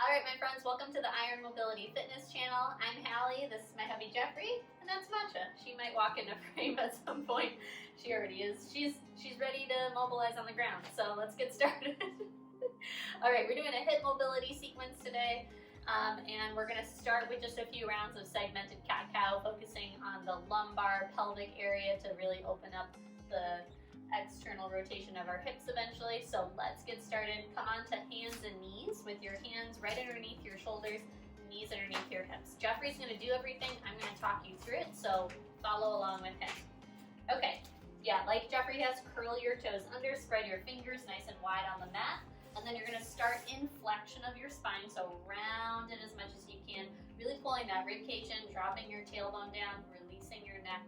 All right, my friends, welcome to the Iron Mobility Fitness channel. I'm Hallie, this is my hubby Jeffrey, and that's Matcha. She might walk into frame at some point. She already is. She's ready to mobilize on the ground, so let's get started. All right, we're doing a hip mobility sequence today, and we're gonna start with just a few rounds of segmented cat-cow, focusing on the lumbar pelvic area to really open up the external rotation of our hips eventually. So let's get started. Come on to hands and knees with your hands right underneath your shoulders, knees underneath your hips. Jeffrey's going to do everything. I'm going to talk you through it, so follow along with him. Okay, yeah, like Jeffrey has, curl your toes under, spread your fingers nice and wide on the mat, and then you're going to start in flexion of your spine, so round it as much as you can, really pulling that rib cage in, dropping your tailbone down, releasing your neck.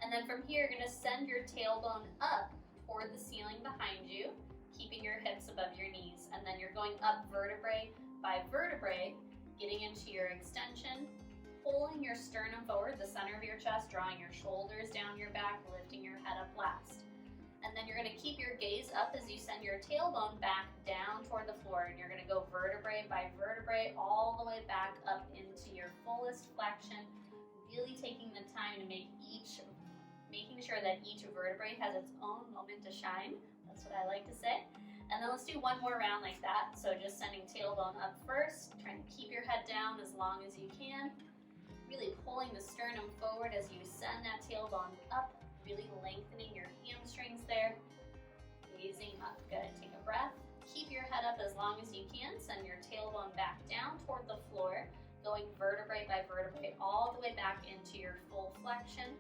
And then from here, you're going to send your tailbone up toward the ceiling behind you, keeping your hips above your knees. And then you're going up vertebrae by vertebrae, getting into your extension, pulling your sternum forward, the center of your chest, drawing your shoulders down your back, lifting your head up last. And then you're going to keep your gaze up as you send your tailbone back down toward the floor. And you're going to go vertebrae by vertebrae all the way back up into your fullest flexion, really taking the time to making sure that each vertebrae has its own moment to shine. That's what I like to say. And then let's do one more round like that. So just sending tailbone up first, trying to keep your head down as long as you can. Really pulling the sternum forward as you send that tailbone up, really lengthening your hamstrings there. Gazing up, good. Take a breath. Keep your head up as long as you can. Send your tailbone back down toward the floor, going vertebrae by vertebrae all the way back into your full flexion.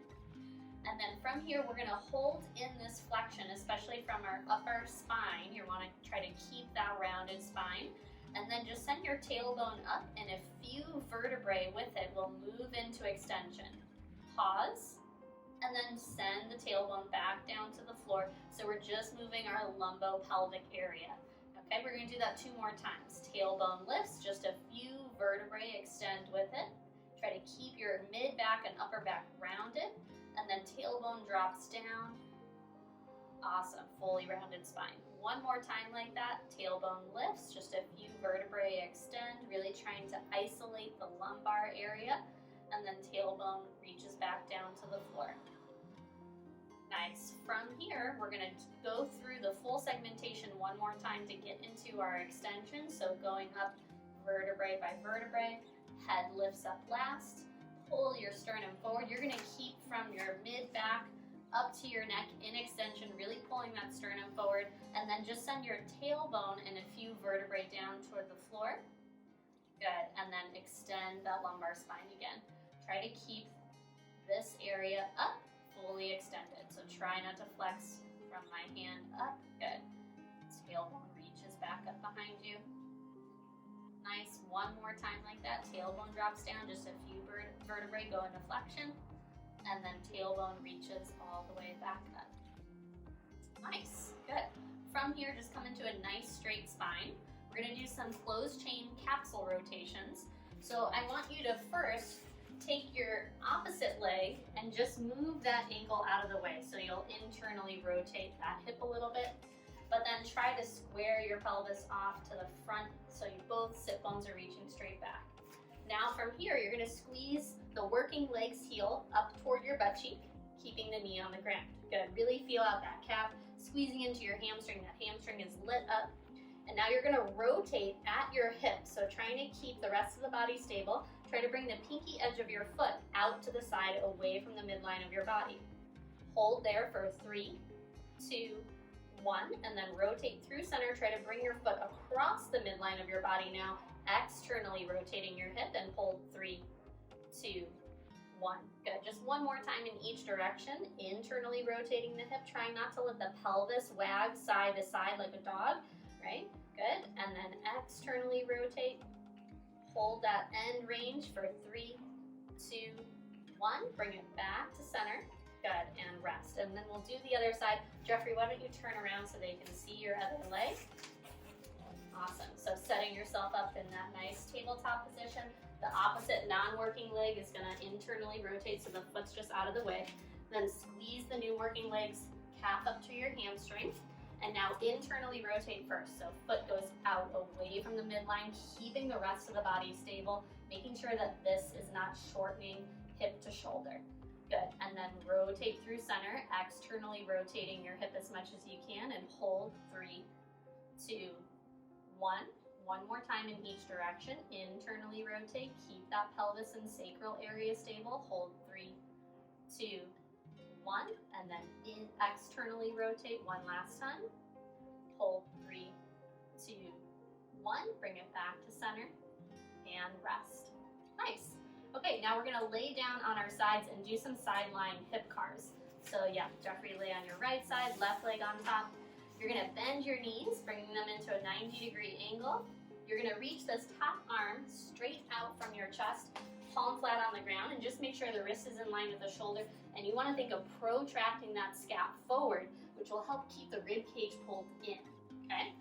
And then from here, we're gonna hold in this flexion, especially from our upper spine. You wanna try to keep that rounded spine. And then just send your tailbone up, and a few vertebrae with it will move into extension. Pause, and then send the tailbone back down to the floor. So we're just moving our lumbopelvic area. Okay, we're gonna do that 2 more times. Tailbone lifts, just a few vertebrae extend with it. Try to keep your mid back and upper back rounded, and then tailbone drops down. Awesome, fully rounded spine. One more time like that. Tailbone lifts, just a few vertebrae extend, really trying to isolate the lumbar area, and then tailbone reaches back down to the floor. Nice. From here, we're going to go through the full segmentation one more time to get into our extension. So going up vertebrae by vertebrae, head lifts up last, pull your sternum forward. You're going to keep from your mid-back up to your neck in extension, really pulling that sternum forward, and then just send your tailbone and a few vertebrae down toward the floor. Good, and then extend that lumbar spine again. Try to keep this area up, fully extended. So try not to flex from my hand up. Good. Tailbone reaches back up behind you. Nice. One more time like that. Tailbone drops down, just a few vertebrae go into flexion, and then tailbone reaches all the way back up. Nice. Good. From here, just come into a nice straight spine. We're going to do some closed chain capsule rotations. So I want you to first take your opposite leg and just move that ankle out of the way. So you'll internally rotate that hip a little bit, but then try to square your pelvis off to the front so both sit bones are reaching straight back. Now from here, you're going to squeeze the working leg's heel up toward your butt cheek, keeping the knee on the ground. Good. Really feel out that calf, squeezing into your hamstring. That hamstring is lit up. And now you're going to rotate at your hip. So trying to keep the rest of the body stable. Try to bring the pinky edge of your foot out to the side, away from the midline of your body. Hold there for 3, 2, 1, and then rotate through center. Try to bring your foot across the midline of your body now, externally rotating your hip, and hold 3, 2, 1. Good. Just one more time in each direction. Internally rotating the hip, trying not to let the pelvis wag side to side like a dog, right? Good. And then externally rotate. Hold that end range for 3, 2, 1. Bring it back to center. Good, and rest. And then we'll do the other side. Jeffrey, why don't you turn around so they can see your other leg? Awesome. So setting yourself up in that nice tabletop position. The opposite non-working leg is going to internally rotate so the foot's just out of the way. Then squeeze the new working leg's calf up to your hamstring. And now internally rotate first. So foot goes out away from the the midline, keeping the rest of the body stable, making sure that this is not shortening hip to shoulder. Good, and then rotate through center, externally rotating your hip as much as you can, and hold 3, 2, 1. One more time in each direction, internally rotate, keep that pelvis and sacral area stable, hold 3, 2, 1, and then externally rotate one last time, hold 3, 2, 1, bring it back to center, and rest. Nice. Okay, now we're gonna lay down on our sides and do some sideline hip cars. So yeah, Jeffrey, lay on your right side, left leg on top. You're gonna bend your knees, bringing them into a 90-degree angle. You're gonna reach this top arm straight out from your chest, palm flat on the ground, and just make sure the wrist is in line with the shoulder. And you wanna think of protracting that scap forward, which will help keep the rib cage pulled in, okay?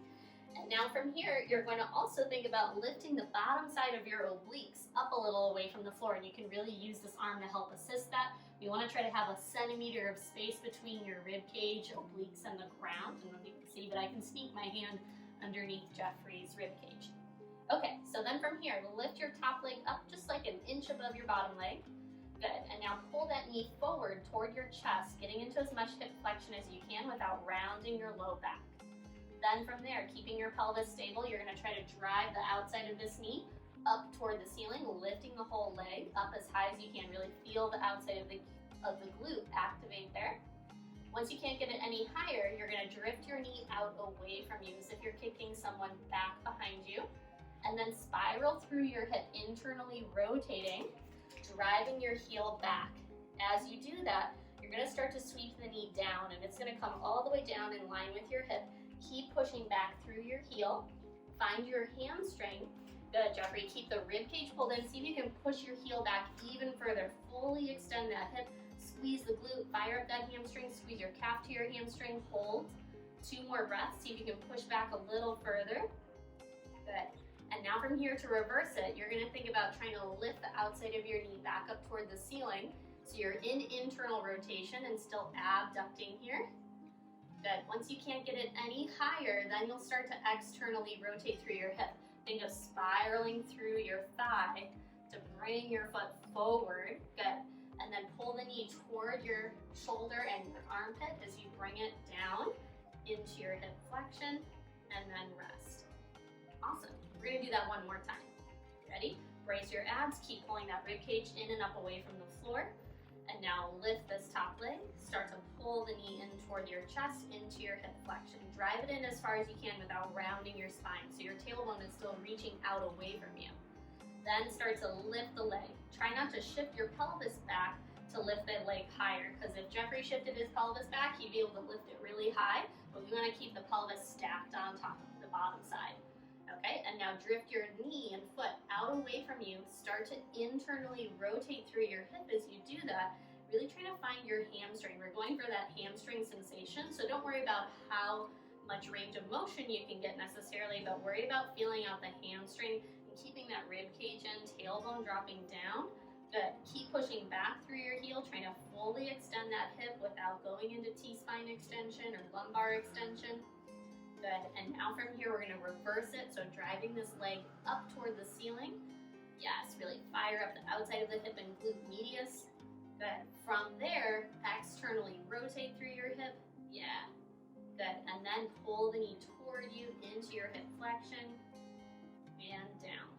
And now from here, you're going to also think about lifting the bottom side of your obliques up a little away from the floor, and you can really use this arm to help assist that. You want to try to have a centimeter of space between your rib cage, obliques, and the ground. And you can see that I can sneak my hand underneath Jeffrey's rib cage. Okay, so then from here, lift your top leg up just like an inch above your bottom leg. Good, and now pull that knee forward toward your chest, getting into as much hip flexion as you can without rounding your low back. Then from there, keeping your pelvis stable, you're gonna try to drive the outside of this knee up toward the ceiling, lifting the whole leg up as high as you can. Really feel the outside of the glute activate there. Once you can't get it any higher, you're gonna drift your knee out away from you as if you're kicking someone back behind you. And then spiral through your hip, internally rotating, driving your heel back. As you do that, you're gonna start to sweep the knee down, and it's gonna come all the way down in line with your hip. Keep pushing back through your heel. Find your hamstring. Good, Jeffrey. Keep the rib cage pulled in. See if you can push your heel back even further. Fully extend that hip. Squeeze the glute. Fire up that hamstring. Squeeze your calf to your hamstring. Hold. 2 more breaths. See if you can push back a little further. Good. And now from here to reverse it, you're going to think about trying to lift the outside of your knee back up toward the ceiling. So you're in internal rotation and still abducting here. Good. Once you can't get it any higher, then you'll start to externally rotate through your hip. Think of spiraling through your thigh to bring your foot forward. Good. And then pull the knee toward your shoulder and your armpit as you bring it down into your hip flexion, and then rest. Awesome. We're gonna do that one more time. Ready? Brace your abs, keep pulling that rib cage in and up away from the floor. And now lift this top leg, start to pull the knee in toward your chest into your hip flexion. Drive it in as far as you can without rounding your spine, so your tailbone is still reaching out away from you. Then start to lift the leg. Try not to shift your pelvis back to lift that leg higher, because if Jeffrey shifted his pelvis back, he'd be able to lift it really high, but we want to keep the pelvis stacked on top of the bottom side. Okay, and now drift your knee and foot out away from you. Start to internally rotate through your hip as you do that. Really try to find your hamstring. We're going for that hamstring sensation, so don't worry about how much range of motion you can get necessarily, but worry about feeling out the hamstring and keeping that rib cage in, tailbone dropping down. Good. Keep pushing back through your heel, trying to fully extend that hip without going into T-spine extension or lumbar extension. Good, and now from here we're going to reverse it, so driving this leg up toward the ceiling. Yes, really fire up the outside of the hip and glute medius. Good. From there, externally rotate through your hip. Yeah. Good, and then pull the knee toward you into your hip flexion and down.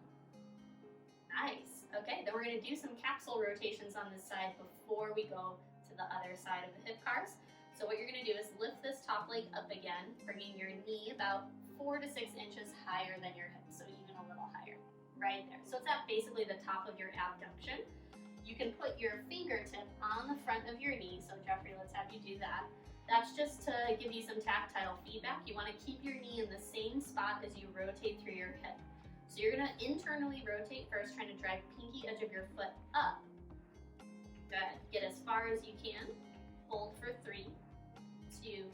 Nice. Okay, then we're going to do some capsule rotations on this side before we go to the other side of the hip cars. So what you're going to do is lift this top leg up again, bringing your knee about 4 to 6 inches higher than your hip, so even a little higher, right there. So it's at basically the top of your abduction. You can put your fingertip on the front of your knee, so Jeffrey, let's have you do that. That's just to give you some tactile feedback. You want to keep your knee in the same spot as you rotate through your hip. So you're going to internally rotate first, trying to drive pinky edge of your foot up. Good. Get as far as you can. Hold for 3, 2,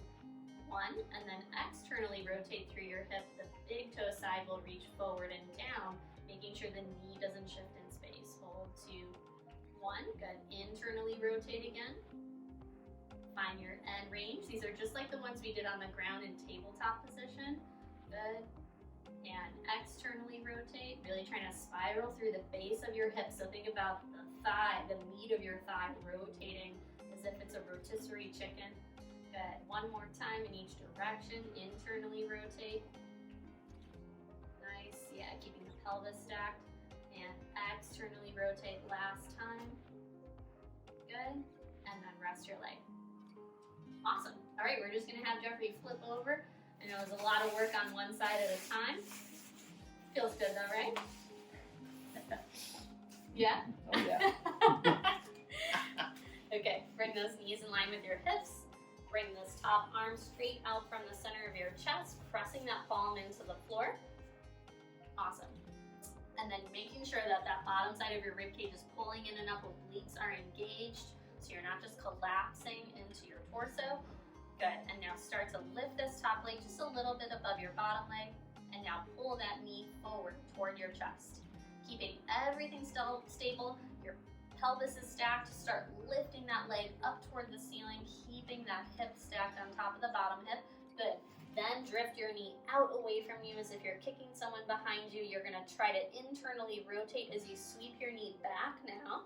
1, and then externally rotate through your hip. The big toe side will reach forward and down, making sure the knee doesn't shift in space. Hold 2, 1. Good. Internally rotate again. Find your end range. These are just like the ones we did on the ground in tabletop position. Good. And externally trying to spiral through the base of your hip. So think about the thigh, the meat of your thigh rotating as if it's a rotisserie chicken. Good. One more time in each direction. Internally rotate. Nice. Yeah, keeping the pelvis stacked. And externally rotate last time. Good. And then rest your leg. Awesome. All right, we're just going to have Jeffrey flip over. I know it was a lot of work on one side at a time. Feels good though, right? Yeah? Oh yeah. Okay, bring those knees in line with your hips. Bring this top arm straight out from the center of your chest, pressing that palm into the floor. Awesome. And then making sure that that bottom side of your rib cage is pulling in and up, obliques are engaged, so you're not just collapsing into your torso. Good, and now start to lift this top leg just a little bit above your bottom leg, and now pull that knee forward toward your chest. Keeping everything still stable, your pelvis is stacked, start lifting that leg up toward the ceiling, keeping that hip stacked on top of the bottom hip. Good. Then drift your knee out away from you as if you're kicking someone behind you. You're gonna try to internally rotate as you sweep your knee back now.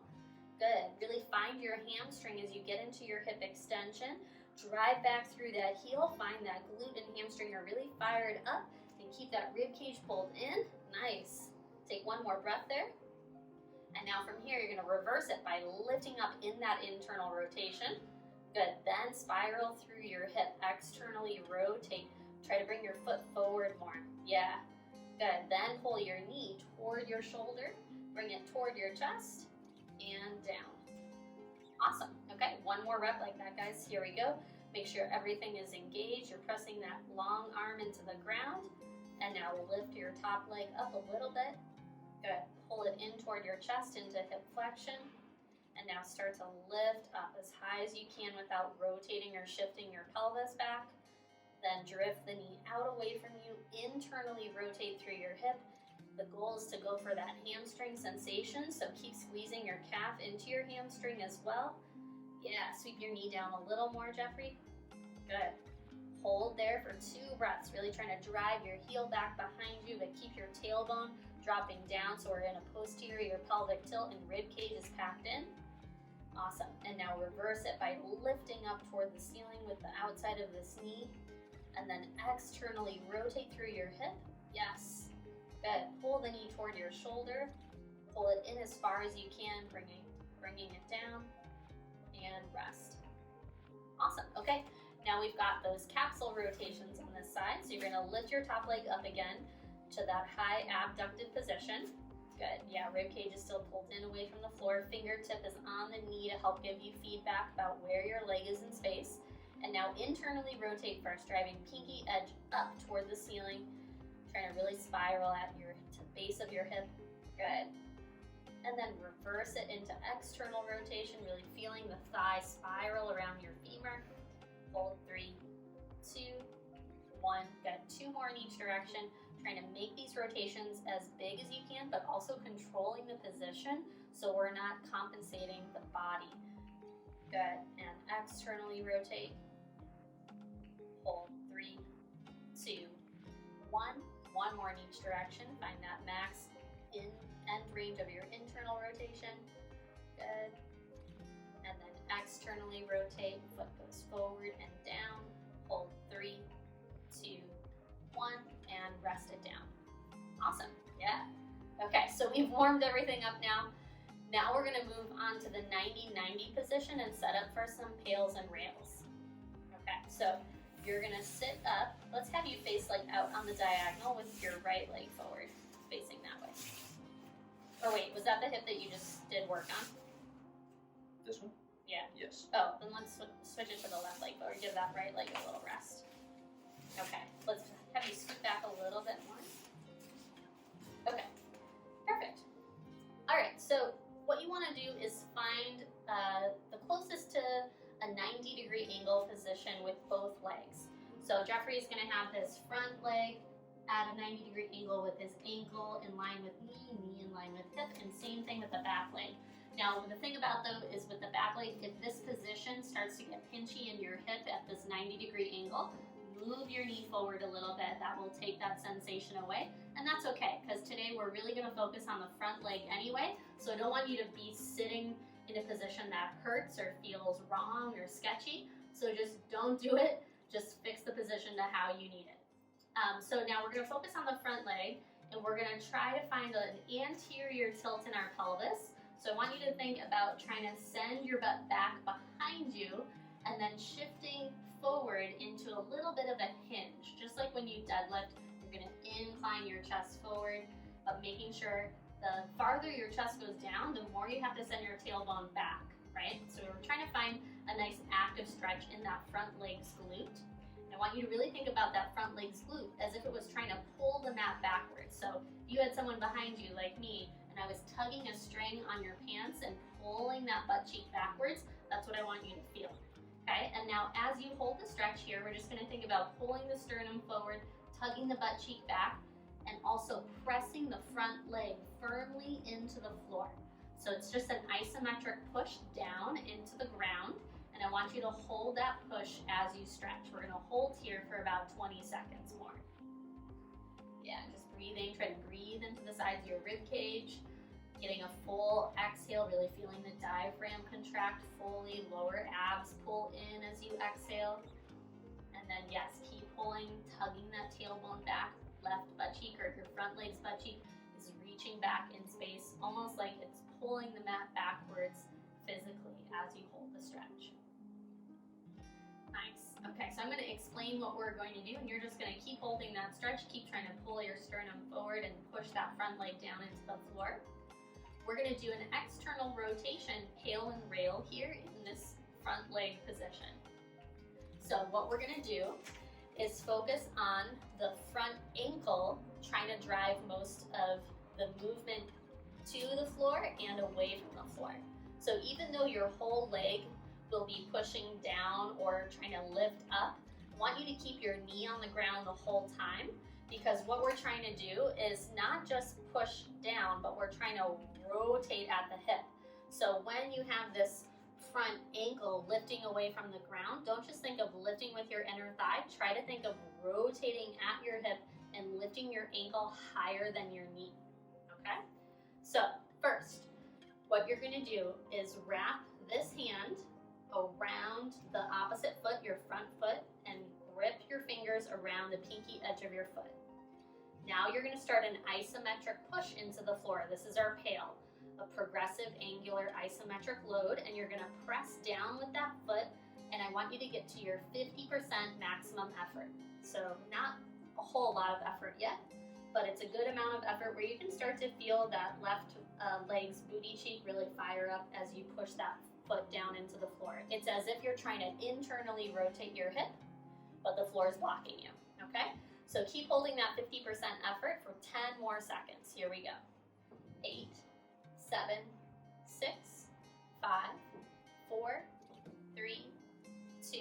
Good. Really find your hamstring as you get into your hip extension. Drive back through that heel. Find that glute and hamstring are really fired up, and keep that rib cage pulled in. Nice. Take one more breath there. And now from here, you're gonna reverse it by lifting up in that internal rotation. Good, then spiral through your hip, externally rotate. Try to bring your foot forward more. Yeah, good. Then pull your knee toward your shoulder, bring it toward your chest, and down. Awesome, okay, one more rep like that, guys. Here we go. Make sure everything is engaged. You're pressing that long arm into the ground. And now lift your top leg up a little bit. Good. Pull it in toward your chest into hip flexion. And now start to lift up as high as you can without rotating or shifting your pelvis back. Then drift the knee out away from you. Internally rotate through your hip. The goal is to go for that hamstring sensation, so keep squeezing your calf into your hamstring as well. Yeah, sweep your knee down a little more, Jeffrey. Good. Hold there for 2 breaths, really trying to drive your heel back behind you, but keep your tailbone dropping down so we're in a posterior pelvic tilt and rib cage is packed in. Awesome. And now reverse it by lifting up toward the ceiling with the outside of this knee, and then externally rotate through your hip. Yes. Good. Pull the knee toward your shoulder. Pull it in as far as you can, bringing it down, and rest. Awesome. Okay. Now we've got those capsule rotations on this side. So you're gonna lift your top leg up again to that high abducted position. Good. Yeah, rib cage is still pulled in away from the floor. Fingertip is on the knee to help give you feedback about where your leg is in space. And now internally rotate first, driving pinky edge up toward the ceiling. Trying to really spiral at your base of your hip. Good. And then reverse it into external rotation, really feeling the thigh spiral around your femur. Hold 3, 2, 1. Good. 2 more in each direction. Trying to make these rotations as big as you can, but also controlling the position so we're not compensating the body. Good. And externally rotate. Hold 3, 2, 1. 1 more in each direction. Find that max end range of your internal rotation. Good. And then externally rotate. Foot goes forward and down. Hold 3, 2, 1, and rest it down. Awesome. Yeah. Okay, so we've warmed everything up now. Now we're gonna move on to the 90-90 position and set up for some pails and rails. Okay, so you're gonna sit up. Let's have you face like out on the diagonal with your right leg forward, facing that way. Or wait, was that the hip that you just did work on? This one? Yeah. Yes. Oh, then let's switch it to the left leg forward. Give that right leg a little rest. Okay, let's have you scoot back a little bit more. Okay, perfect. All right, so what you want to do is find the closest to a 90-degree angle position with both legs. So Jeffrey is going to have his front leg at a 90-degree angle with his ankle in line with knee, knee in line with hip, and same thing with the back leg. Now, the thing about though is with the back leg, if this position starts to get pinchy in your hip at this 90-degree angle, move your knee forward a little bit. That will take that sensation away, and that's okay, because because today we're really going to focus on the front leg anyway. So I don't want you to be sitting in a position that hurts or feels wrong or sketchy. So just don't do it. Just fix the position to how you need it. So now we're going to focus on the front leg, and we're going to try to find an anterior tilt in our pelvis. So I want you to think about trying to send your butt back behind you and then shifting forward into a little bit of a hinge. Just like when you deadlift, you're going to incline your chest forward, but making sure the farther your chest goes down, the more you have to send your tailbone back, right? So we're trying to find a nice active stretch in that front leg's glute. And I want you to really think about that front leg's glute as if it was trying to pull the mat backwards. So if you had someone behind you like me, and I was tugging a string on your pants and pulling that butt cheek backwards, that's what I want you to feel. Okay, and now as you hold the stretch here, we're just going to think about pulling the sternum forward, tugging the butt cheek back, and also pressing the front leg firmly into the floor. So it's just an isometric push down into the ground, and I want you to hold that push as you stretch. We're going to hold here for about 20 seconds more. Yeah, just breathing, try to breathe into the sides of your rib cage, getting a full exhale, really feeling the diaphragm contract fully, lower abs pull in as you exhale. And then yes, keep pulling, tugging that tailbone back, left butt cheek or your front leg's butt cheek is reaching back in space, almost like it's pulling the mat backwards physically as you hold the stretch. Nice. Okay, so I'm going to explain what we're going to do, and you're just going to keep holding that stretch, keep trying to pull your sternum forward and push that front leg down into the floor. We're going to do an external rotation, pail and rail here in this front leg position. So what we're going to do is focus on the front ankle, trying to drive most of the movement to the floor and away from the floor. So even though your whole leg will be pushing down or trying to lift up, I want you to keep your knee on the ground the whole time, because what we're trying to do is not just push down, but we're trying to rotate at the hip. So when you have this front ankle lifting away from the ground, don't just think of lifting with your inner thigh, try to think of rotating at your hip and lifting your ankle higher than your knee, okay? So first, what you're gonna do is wrap this hand around the opposite foot, your front foot, and grip your fingers around the pinky edge of your foot. Now you're going to start an isometric push into the floor. This is our pail, a progressive angular isometric load, and you're going to press down with that foot, and I want you to get to your 50% maximum effort. So not a whole lot of effort yet, but it's a good amount of effort where you can start to feel that left leg's booty cheek really fire up as you push that foot down into the floor. It's as if you're trying to internally rotate your hip, but the floor is blocking you, okay? So keep holding that 50% effort for 10 more seconds. Here we go. 8, 7, 6, 5, 4, 3, 2,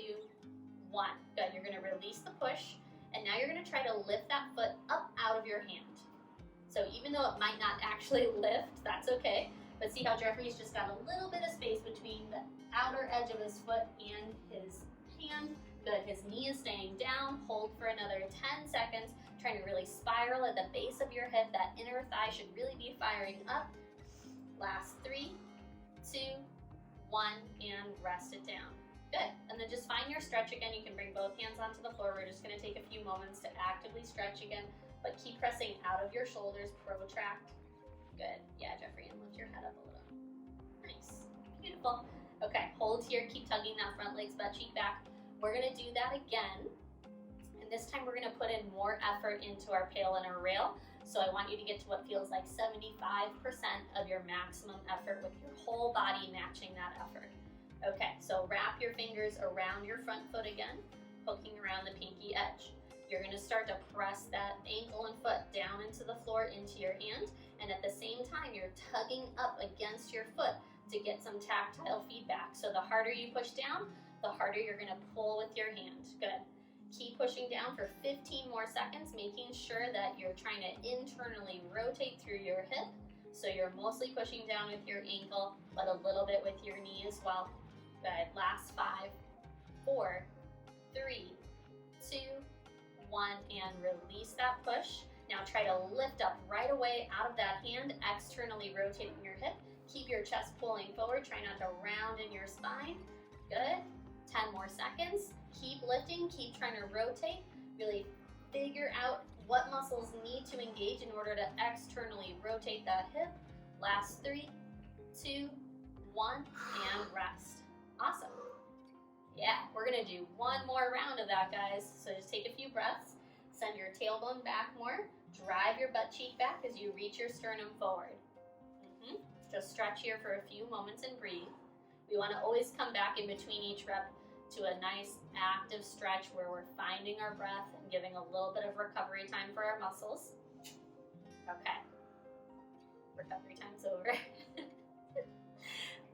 1. Good, you're gonna release the push, and now you're gonna try to lift that foot up out of your hand. So even though it might not actually lift, that's okay. But see how Jeffrey's just got a little bit of space between the outer edge of his foot and his hand. Good, his knee is staying down. Hold for another 10 seconds, trying to really spiral at the base of your hip. That inner thigh should really be firing up. Last 3, 2, 1, and rest it down. Good, and then just find your stretch again. You can bring both hands onto the floor. We're just gonna take a few moments to actively stretch again, but keep pressing out of your shoulders, protract. Good, yeah, Jeffrey, and lift your head up a little. Nice, beautiful. Okay, hold here, keep tugging that front leg's butt cheek back. We're gonna do that again, and this time we're gonna put in more effort into our pail and our rail. So I want you to get to what feels like 75% of your maximum effort with your whole body matching that effort. Okay, so wrap your fingers around your front foot again, hooking around the pinky edge. You're gonna start to press that ankle and foot down into the floor, into your hand, and at the same time, you're tugging up against your foot to get some tactile feedback. So the harder you push down, the harder you're gonna pull with your hand. Good. Keep pushing down for 15 more seconds, making sure that you're trying to internally rotate through your hip. So you're mostly pushing down with your ankle, but a little bit with your knee as well. Good. Last 5, 4, 3, 2, 1, and release that push. Now try to lift up right away out of that hand, externally rotating your hip. Keep your chest pulling forward. Try not to round in your spine. Good. 10 more seconds. Keep lifting. Keep trying to rotate. Really figure out what muscles need to engage in order to externally rotate that hip. Last 3, 2, 1, and rest. Awesome. Yeah, we're gonna do one more round of that, guys. So just take a few breaths. Send your tailbone back more. Drive your butt cheek back as you reach your sternum forward. Just stretch here for a few moments and breathe. We want to always come back in between each rep to a nice active stretch where we're finding our breath and giving a little bit of recovery time for our muscles. Okay. Recovery time's over.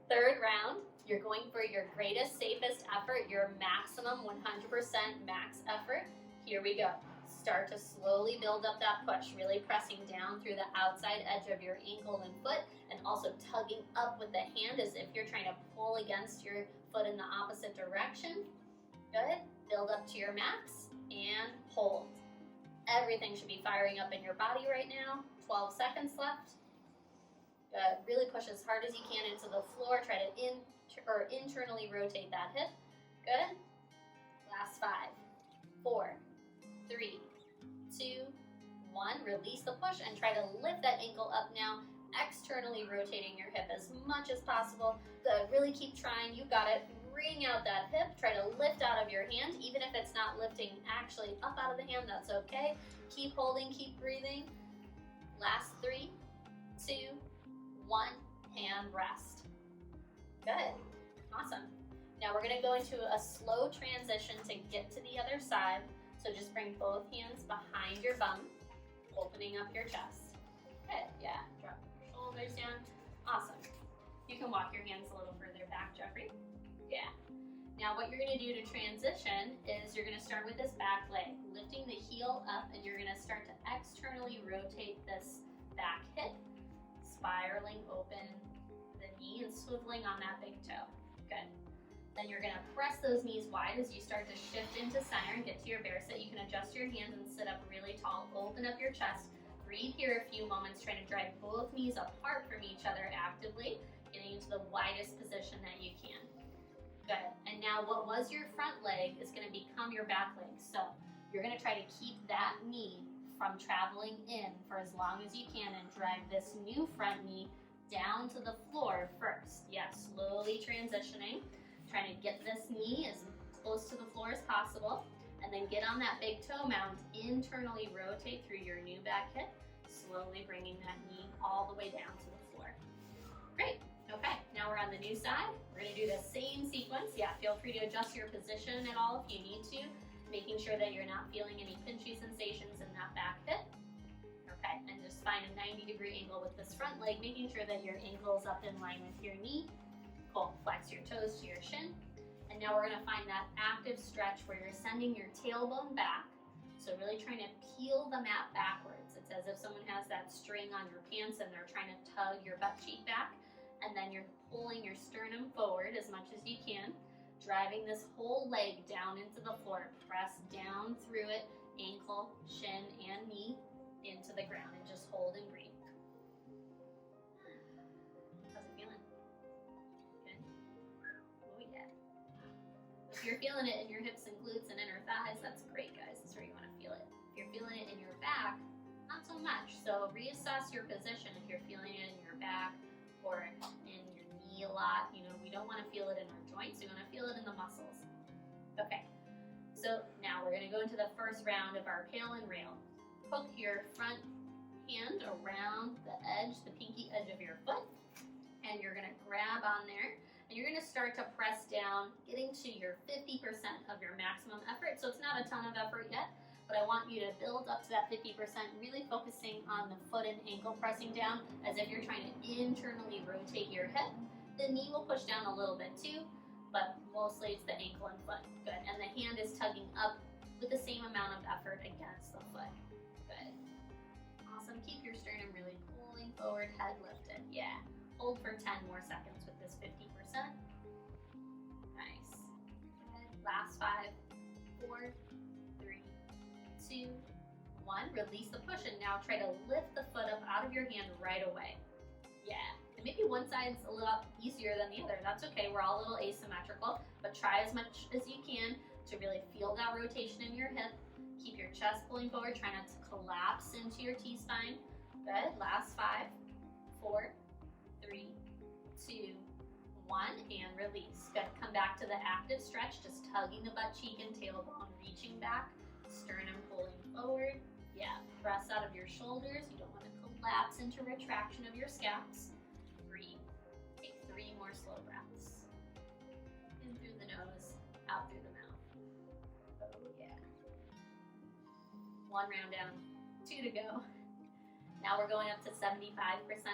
Third round, you're going for your greatest, safest effort, your maximum 100% max effort. Here we go. Start to slowly build up that push, really pressing down through the outside edge of your ankle and foot, and also tugging up with the hand as if you're trying to pull against your foot in the opposite direction. Good. Build up to your max and hold. Everything should be firing up in your body right now. 12 seconds left. Good. Really push as hard as you can into the floor. Try to internally rotate that hip. Good. Last 5, 4, 3, 2, 1. Release the push and try to lift that ankle up now, externally rotating your hip as much as possible. Good. Really keep trying. You got it. Bring out that hip. Try to lift out of your hand, even if it's not lifting actually up out of the hand, that's okay. Keep holding, keep breathing. Last 3, 2, 1, and rest. Good. Awesome. Now we're going to go into a slow transition to get to the other side. So just bring both hands behind your bum, opening up your chest. Good, yeah. Drop your shoulders down. Awesome. You can walk your hands a little further back, Jeffrey. Yeah. Now what you're gonna do to transition is you're gonna start with this back leg, lifting the heel up, and you're gonna start to externally rotate this back hip, spiraling open the knee and swiveling on that big toe. Good. Then you're gonna press those knees wide as you start to shift into center and get to your bear sit. You can adjust your hands and sit up really tall. Open up your chest. Breathe here a few moments, trying to drive both knees apart from each other actively, getting into the widest position that you can. Good. And now what was your front leg is gonna become your back leg. So you're gonna try to keep that knee from traveling in for as long as you can and drive this new front knee down to the floor first. Yeah, slowly transitioning. Trying to get this knee as close to the floor as possible, and then get on that big toe mound, internally rotate through your new back hip, slowly bringing that knee all the way down to the floor. Great, okay, now we're on the new side. We're gonna do the same sequence. Yeah, feel free to adjust your position at all if you need to, making sure that you're not feeling any pinchy sensations in that back hip. Okay, and just find a 90-degree angle with this front leg, making sure that your ankle's up in line with your knee. Cool. Flex your toes to your shin. And now we're going to find that active stretch where you're sending your tailbone back. So really trying to peel the mat backwards. It's as if someone has that string on your pants and they're trying to tug your butt cheek back. And then you're pulling your sternum forward as much as you can, driving this whole leg down into the floor. Press down through it, ankle, shin, and knee into the ground, and just hold and breathe. How's it feeling? Good? Oh yeah. If you're feeling it in your hips and glutes and inner thighs, that's great, guys. That's where you want to feel it. If you're feeling it in your back, not so much. So reassess your position if you're feeling it in your back or in your knee a lot. You know, we don't want to feel it in our joints. We want to feel it in the muscles. Okay. So now we're going to go into the first round of our pail and rail. Hook your front hand around the edge, the pinky edge of your foot, and you're going to grab on there, and you're going to start to press down, getting to your 50% of your maximum effort. So it's not a ton of effort yet, but I want you to build up to that 50%, really focusing on the foot and ankle pressing down as if you're trying to internally rotate your hip. The knee will push down a little bit too, but mostly it's the ankle and foot. Good. And the hand is tugging up with the same amount of effort against the foot. Good. Awesome. Keep your sternum really pulling forward, head lifted. Yeah. Hold for 10 more seconds with this 50%. Nice. Good. Last 5, 4, 3, 2, 1, 1, release the push, and now try to lift the foot up out of your hand right away. Yeah, and maybe one side's a little easier than the other. That's okay, we're all a little asymmetrical, but try as much as you can to really feel that rotation in your hip. Keep your chest pulling forward, try not to collapse into your T-spine. Good, last 5, 4, 3, 2, 1, and release. Good, come back to the active stretch, just tugging the butt cheek and tailbone, reaching back, sternum pulling forward. Yeah, press out of your shoulders. You don't want to collapse into retraction of your scaps. Breathe. Take 3 more slow breaths. In through the nose, out through the mouth. Oh yeah. 1 round down, 2 to go. Now we're going up to 75%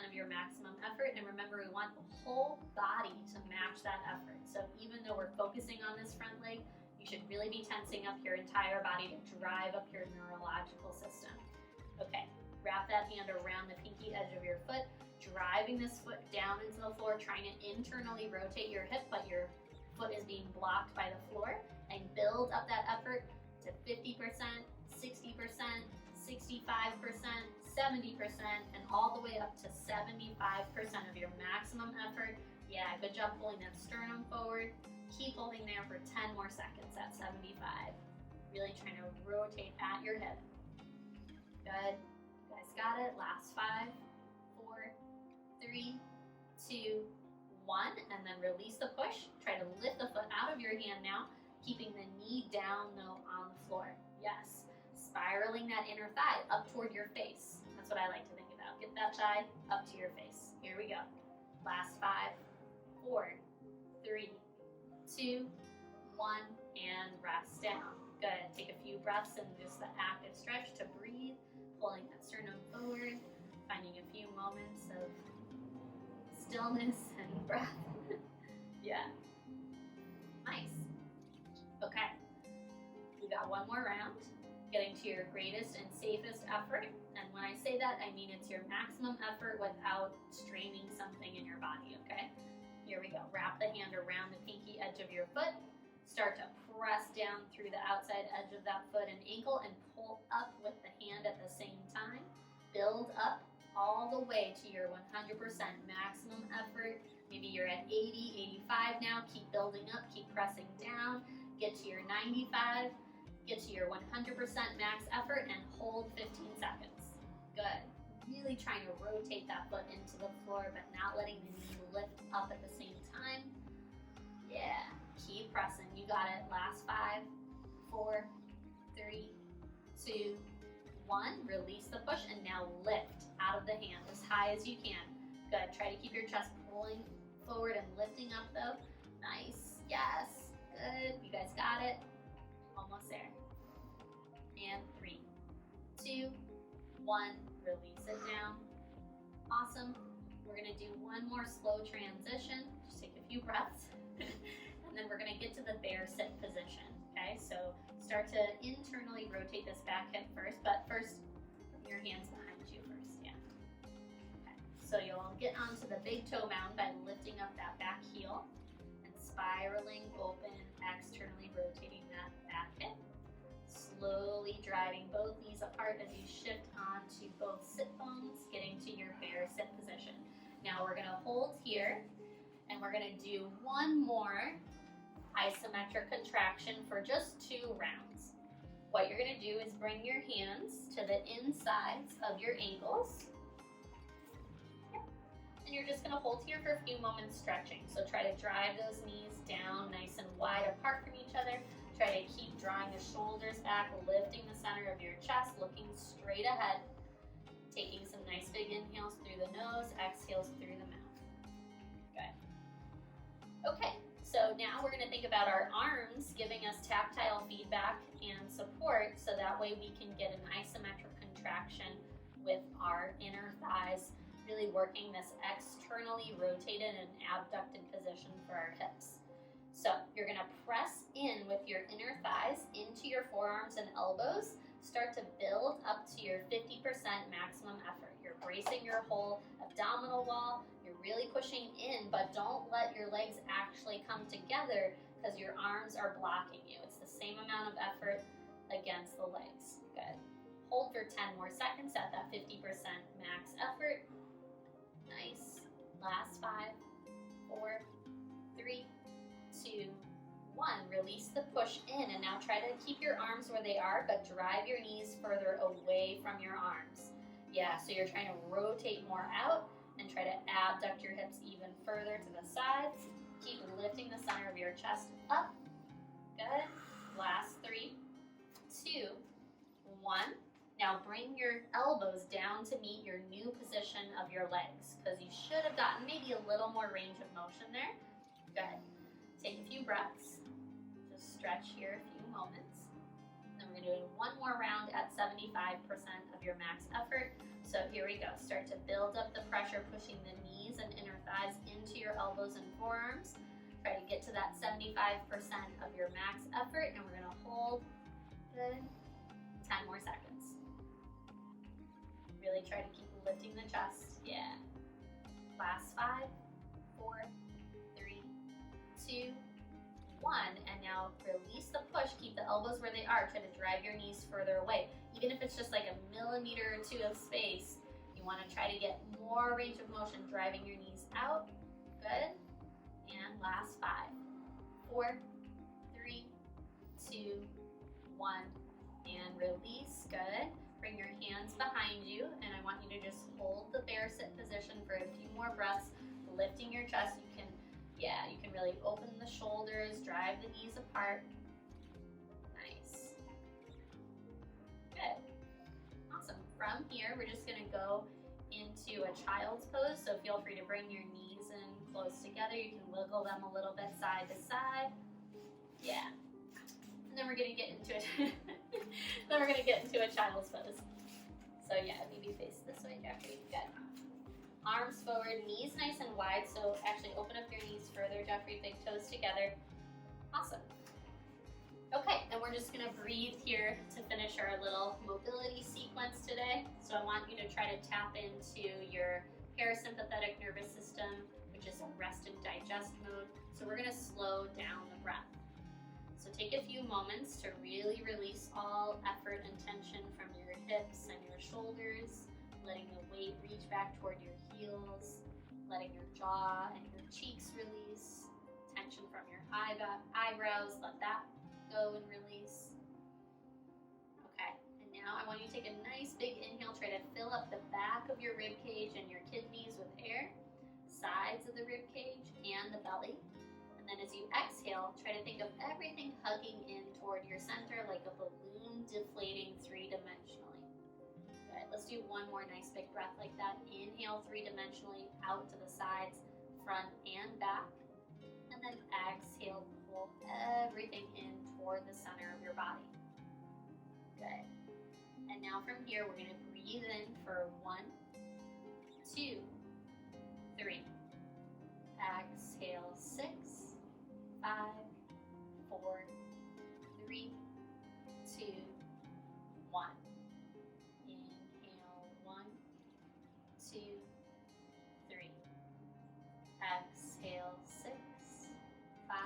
of your maximum effort, and remember, we want the whole body to match that effort. So even though we're focusing on this front leg, you should really be tensing up your entire body to drive up your neurological system. Okay, wrap that hand around the pinky edge of your foot, driving this foot down into the floor, trying to internally rotate your hip, but your foot is being blocked by the floor, and build up that effort to 50%, 60%, 65%, 70%, and all the way up to 75% of your maximum effort. Yeah, good job pulling that sternum forward. Keep holding there for 10 more seconds at 75. Really trying to rotate at your hip. Good. You guys got it. Last 5, 4, 3, 2, 1, and then release the push. Try to lift the foot out of your hand now, keeping the knee down though on the floor. Yes. Spiraling that inner thigh up toward your face. That's what I like to think about. Get that thigh up to your face. Here we go. Last 5, 4, 3, 2, 1, and rest down. Good. Take a few breaths in just the active stretch to breathe, pulling that sternum forward, finding a few moments of stillness and breath. Yeah. Nice. Okay. We got 1 more round. Getting to your greatest and safest effort. And when I say that, I mean it's your maximum effort without straining something in your body, okay? Here we go. Wrap the hand around the pinky edge of your foot. Start to press down through the outside edge of that foot and ankle and pull up with the hand at the same time. Build up all the way to your 100% maximum effort. Maybe you're at 80, 85 now. Keep building up, keep pressing down. Get to your 95. Get to your 100% max effort and hold 15 seconds. Good. Really trying to rotate that foot into the floor, but not letting the knee lift up at the same time. Yeah. Keep pressing. You got it. Last 5, 4, 3, 2, 1. Release the push and now lift out of the hand as high as you can. Good. Try to keep your chest pulling forward and lifting up though. Nice. Yes. Good. You guys got it. Almost there. And 3, 2, 1. Release it down. Awesome. We're gonna do 1 more slow transition. Just take a few breaths. And then we're gonna get to the bear sit position. Okay, so start to internally rotate this back hip first, but first, bring your hands behind you first, yeah. Okay, so you'll get onto the big toe mound by lifting up that back heel and spiraling open, externally rotating that back hip. Slowly driving both knees apart as you shift onto both sit bones, getting to your bear sit position. Now we're gonna hold here, and we're gonna do 1 more isometric contraction for just 2 rounds. What you're gonna do is bring your hands to the insides of your ankles. And you're just gonna hold here for a few moments stretching. So try to drive those knees down nice and wide apart from each other. Try to keep drawing the shoulders back, lifting the center of your chest, looking straight ahead. Taking some nice big inhales through the nose, exhales through the mouth. Good. Okay, so now we're gonna think about our arms giving us tactile feedback and support, so that way we can get an isometric contraction with our inner thighs, really working this externally rotated and abducted position for our hips. So you're gonna press in with your inner thighs into your forearms and elbows. Start to build up to your 50% maximum effort. You're bracing your whole abdominal wall. You're really pushing in, but don't let your legs actually come together because your arms are blocking you. It's the same amount of effort against the legs. Good. hold for 10 more seconds at that 50% max effort. Nice. Last 5, 4, 3, 2, 1. Release the push in, and now try to keep your arms where they are, but drive your knees further away from your arms. Yeah, so you're trying to rotate more out and try to abduct your hips even further to the sides. Keep lifting the center of your chest up. Good. Last 3, 2, 1. Now bring your elbows down to meet your new position of your legs, because you should have gotten maybe a little more range of motion there. Good. Take a few breaths. Just stretch here a few moments. Then we're going to do one more round at 75% of your max effort. So here we go. Start to build up the pressure, pushing the knees and inner thighs into your elbows and forearms. Try to get to that 75% of your max effort, and we're going to hold. Good. 10 more seconds. Really try to keep lifting the chest. Yeah. Last 5, 4, 3, 2, 1. And now release the push. Keep the elbows where they are. Try to drive your knees further away. Even if it's just like a millimeter or 2 of space, you want to try to get more range of motion, driving your knees out. Good. And last 5, 4, 3, 2, 1. And release. Good. Bring your hands behind you, and I want you to just hold the bear sit position for a few more breaths, lifting your chest. You can really open the shoulders, drive the knees apart. Nice. Good. Awesome. From here, we're just gonna go into a child's pose, so feel free to bring your knees in close together. You can wiggle them a little bit side to side. Yeah. And then we're gonna get into it. Then we're gonna get into a child's pose. So yeah, maybe face this way, Jeffrey. Good. Arms forward, knees nice and wide. So actually open up your knees further, Jeffrey. Big toes together. Awesome. Okay, and we're just gonna breathe here to finish our little mobility sequence today. So I want you to try to tap into your parasympathetic nervous system, which is a rest and digest mode. So we're gonna slow down the breath. So take a few moments to really release all effort and tension from your hips and your shoulders, letting the weight reach back toward your heels, letting your jaw and your cheeks release, tension from your eyebrows, let that go and release. Okay, and now I want you to take a nice big inhale, try to fill up the back of your rib cage and your kidneys with air, sides of the rib cage and the belly. And then as you exhale, try to think of everything hugging in toward your center like a balloon deflating 3-dimensionally. Good. Let's do one more nice big breath like that. Inhale 3-dimensionally out to the sides, front and back. And then exhale, pull everything in toward the center of your body. Good. And now from here, we're going to breathe in for 1, 2, 3. Exhale 6, 5, 4, 3, 2, 1. Inhale 1, 2, 3. Exhale 6, 5,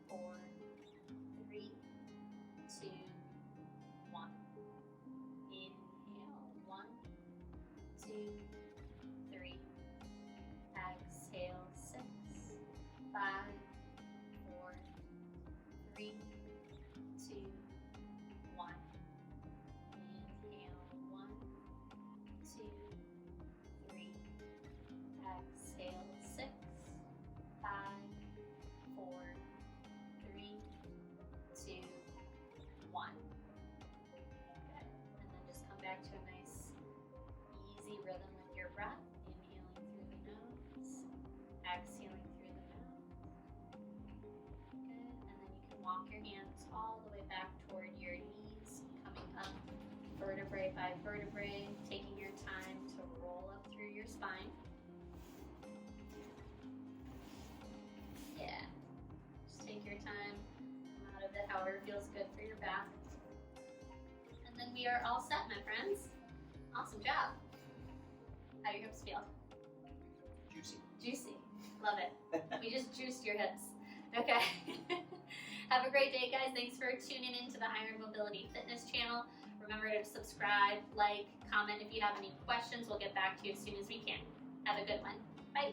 4, 3, 2, 1. Inhale 1, 2, 3. Exhale 6, 5, 4, 3, 2, 1. Inhale 1, 2, 3. Exhale 6, 5, 4, 3, 2, 1. Good. And then just come back to a nice, easy rhythm with your breath. Inhaling through the nose, exhaling through the mouth. Good. And then you can walk your hands all the way back toward your knees, coming up vertebrae by vertebrae, taking your time to roll up through your spine. Yeah. Just take your time, come out of it however feels good for your back. And then we are all set, my friends. Awesome job. How your hips feel? Juicy. Juicy. Love it. We just juiced your hips. Okay. Have a great day, guys. Thanks for tuning in to the Iron Mobility Fitness channel. Remember to subscribe, like, comment if you have any questions. We'll get back to you as soon as we can. Have a good one. Bye.